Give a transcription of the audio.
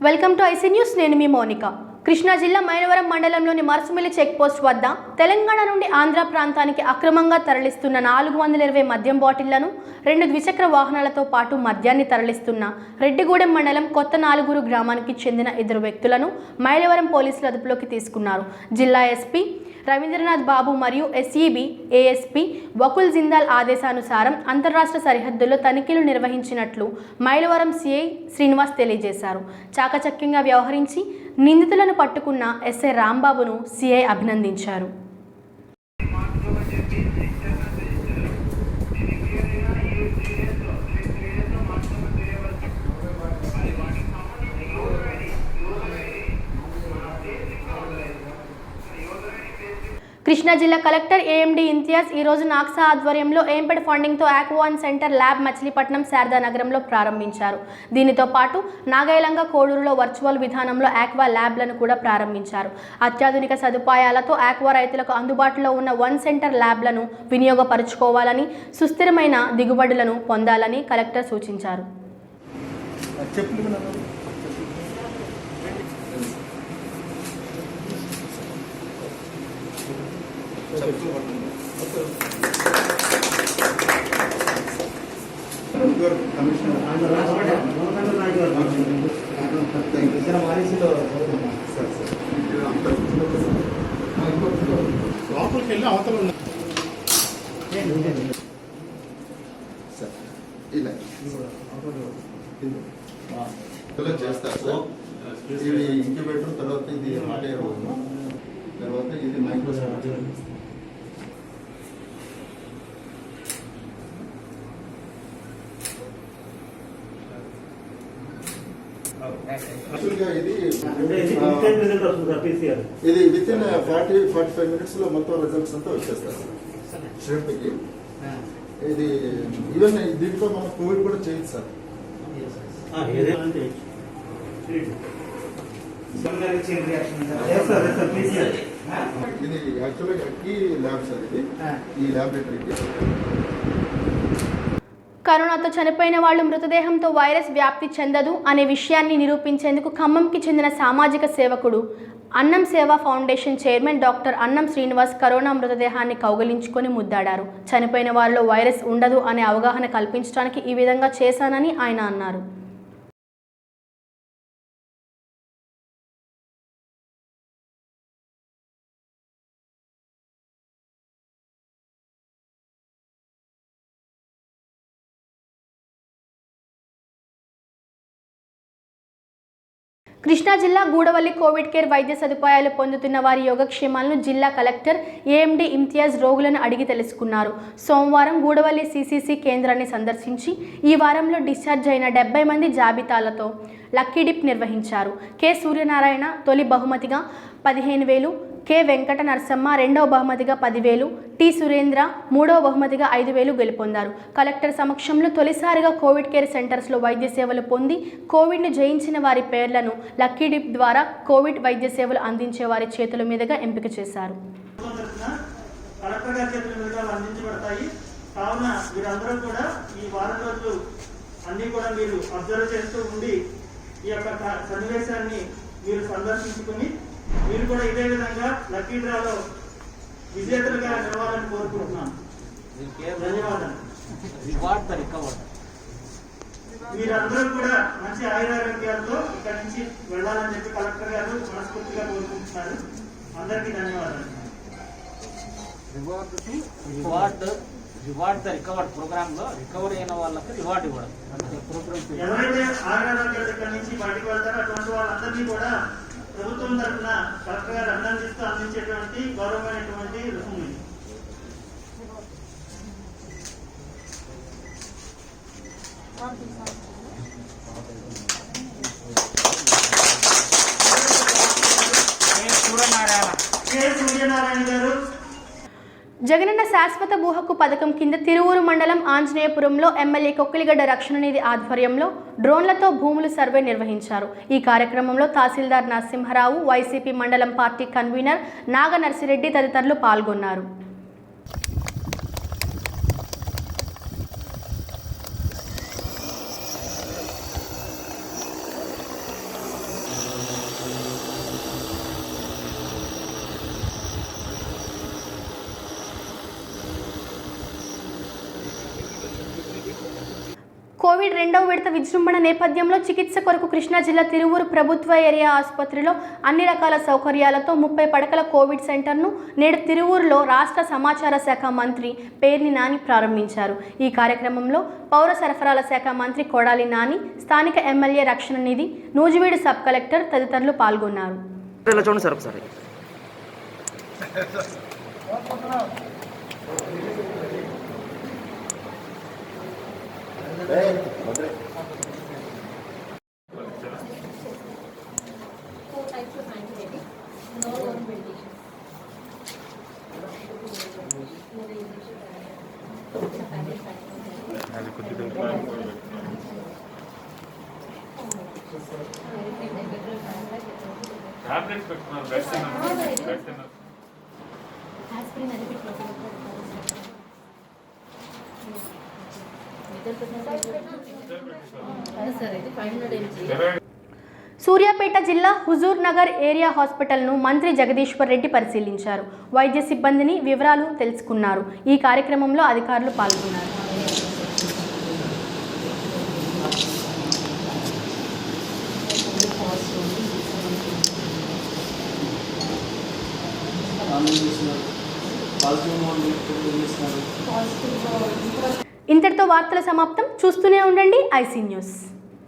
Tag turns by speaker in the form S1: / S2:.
S1: Welcome to IC news. నేను మీ మౌనిక. కృష్ణా జిల్లా మైలవరం మండలంలోని మర్సుమిల్లి చెక్ పోస్ట్ వద్ద తెలంగాణ నుండి ఆంధ్ర ప్రాంతానికి అక్రమంగా తరలిస్తున్న 420 మద్యం బాటిళ్లను 2 ద్విచక్ర వాహనాలతో పాటు మద్యాన్ని తరలిస్తున్న రెడ్డిగూడెం మండలం కొత్త నాలుగురు గ్రామానికి చెందిన 2 వ్యక్తులను మైలవరం పోలీసులు అదుపులోకి తీసుకున్నారు. జిల్లా ఎస్పీ రవీంద్రనాథ్ బాబు మరియు ఎస్ఈబి ఏఎస్పీ వకుల్ జిందాల్ ఆదేశానుసారం అంతర్రాష్ట్ర సరిహద్దుల్లో తనిఖీలు నిర్వహించినట్లు మైలవరం సిఐ శ్రీనివాస్ తెలియజేశారు. చాకచక్యంగా వ్యవహరించి నిందితులను పట్టుకున్న ఎస్ఐ రాంబాబును సిఐ అభినందించారు. కృష్ణా జిల్లా కలెక్టర్ ఏఎండి ఇంతియాజ్ ఈరోజు నాక్సా ఆధ్వర్యంలో ఏంపెడ్ ఫండింగ్తో ఆక్వాన్ సెంటర్ ల్యాబ్ మచిలీపట్నం శారదా నగరంలో ప్రారంభించారు. దీనితో పాటు నాగైలంగ కోడూరులో వర్చువల్ విధానంలో ఆక్వా ల్యాబ్లను కూడా ప్రారంభించారు. అత్యాధునిక సదుపాయాలతో ఆక్వా రైతులకు అందుబాటులో ఉన్న 1 సెంటర్ ల్యాబ్లను వినియోగపరుచుకోవాలని, సుస్థిరమైన దిగుబడులను పొందాలని కలెక్టర్ సూచించారు.
S2: చేస్తారు సార్. ఇది ఇంక్యుబేటర్, తర్వాత ఇది హాట్ ఎయిర్, తర్వాత ఇది మైక్రోస్కోప్. ఇది విత్ ఇన్ 40-45 minutes లో మొత్తం రిజల్ట్స్ అంతా వచ్చేస్తారు షిఫ్ట్కి. ఇది ఈవెన్ దీంట్లో మనం కోవిడ్ కూడా చేయొచ్చు సార్. ఇది యాక్చువల్గా కీ ల్యాబ్ సార్. ఇది ఈ ల్యాబొరేటరీకి
S1: కరోనాతో చనిపోయిన వాళ్ళు మృతదేహంతో వైరస్ వ్యాప్తి చెందదు అనే విషయాన్ని నిరూపించేందుకు ఖమ్మంకి చెందిన సామాజిక సేవకుడు అన్నం సేవా ఫౌండేషన్ చైర్మన్ డాక్టర్ అన్నం శ్రీనివాస్ కరోనా మృతదేహాన్ని కౌగిలించుకొని ముద్దాడారు. చనిపోయిన వారిలో వైరస్ ఉండదు అనే అవగాహన కల్పించడానికి ఈ విధంగా చేశానని ఆయన అన్నారు. కృష్ణా జిల్లా గూడవల్లి కోవిడ్ కేర్ వైద్య సదుపాయాలు పొందుతున్న వారి యోగక్షేమాలను జిల్లా కలెక్టర్ ఏఎండి ఇంతియాజ్ రోగులను అడిగి తెలుసుకున్నారు. సోమవారం గూడవల్లి సిసిసి కేంద్రాన్ని సందర్శించి ఈ వారంలో డిశ్చార్జ్ అయిన 70 మంది జాబితాలతో లక్కీ డిప్ నిర్వహించారు. కె సూర్యనారాయణ తొలి బహుమతిగా 15,000, కె వెంకట నరసమ్మ రెండవ బహుమతిగా 10,000, టి సురేంద్ర మూడవ బహుమతిగా 5,000 గెలుపొందారు. కలెక్టర్ సమక్షంలో తొలిసారిగా కోవిడ్ కేర్ సెంటర్స్లో వైద్య సేవలు పొంది కోవిడ్ను జయించిన వారి పేర్లను లక్కీ డిప్ ద్వారా కోవిడ్ వైద్య సేవలు అందించే వారి చేతుల మీదుగా ఎంపిక చేశారు.
S3: మీరు కూడా ఇదే విధంగా లక్కీ డ్రాలో విజేతలుగా నిలవాలని కోరుకుంటున్నాను. ధన్యవాదాలు. మీరందరూ కూడా మంచి ఆయురారోగ్యాలతో ఇక్కడి నుంచి వెళ్ళాలని చెప్పి కలెక్టర్ గారు మనస్ఫూర్తిగా కోరుకుంటున్నారు. అందరికీ ధన్యవాదాలు.
S4: రివార్డ్ రికవర్డ్ ప్రోగ్రామ్ లో రికవరీ అయిన వాళ్ళకి రివార్డ్ ఇవ్వడం.
S3: ఎవరైతే ఆయురారోగ్యాలు ఇక్కడి నుంచి బయటకు వెళ్తారో అటువంటి వాళ్ళందరినీ కూడా ప్రభుత్వం తరఫున కలెక్టర్ గారు అభినందిస్తూ అందించేటువంటి గౌరవమైనటువంటి రుసుము. సూర్యనారాయణ గారు
S1: జగనన్న శాశ్వత భూ హక్కు పథకం కింద తిరువూరు మండలం ఆంజనేయపురంలో ఎమ్మెల్యే కొక్కిలిగడ్డ రక్షణ నిధి ఆధ్వర్యంలో డ్రోన్లతో భూములు సర్వే నిర్వహించారు. ఈ కార్యక్రమంలో తహసీల్దార్ నరసింహరావు, వైసీపీ మండలం పార్టీ కన్వీనర్ నాగ నర్సిరెడ్డి తదితరులు పాల్గొన్నారు. కోవిడ్ రెండవ విడత విజృంభణ నేపథ్యంలో చికిత్స కొరకు కృష్ణా జిల్లా తిరువూరు ప్రభుత్వ ఏరియా ఆసుపత్రిలో అన్ని రకాల సౌకర్యాలతో 30 పడకల కోవిడ్ సెంటర్ను నేడు తిరువూరులో రాష్ట్ర సమాచార శాఖ మంత్రి పేర్ని నాని ప్రారంభించారు. ఈ కార్యక్రమంలో పౌర సరఫరాల శాఖ మంత్రి కొడాలి నాని, స్థానిక ఎమ్మెల్యే రక్షణ నిధి, నూజివీడు సబ్ కలెక్టర్ తదితరులు పాల్గొన్నారు.
S5: టాబ్లెట్స్ పెట్టుకున్నారు బెస్ట్
S1: సూర్యాపేట జిల్లా హుజూర్ నగర్ ఏరియా హాస్పిటల్ను మంత్రి జగదీశ్వర్ రెడ్డి పరిశీలించారు. వైద్య సిబ్బందిని వివరాలు తెలుసుకున్నారు. ఈ కార్యక్రమంలో అధికారులు పాల్గొన్నారు. ఇంతటితో వార్తల సమాప్తం. చూస్తూనే ఉండండి ఐసీ న్యూస్.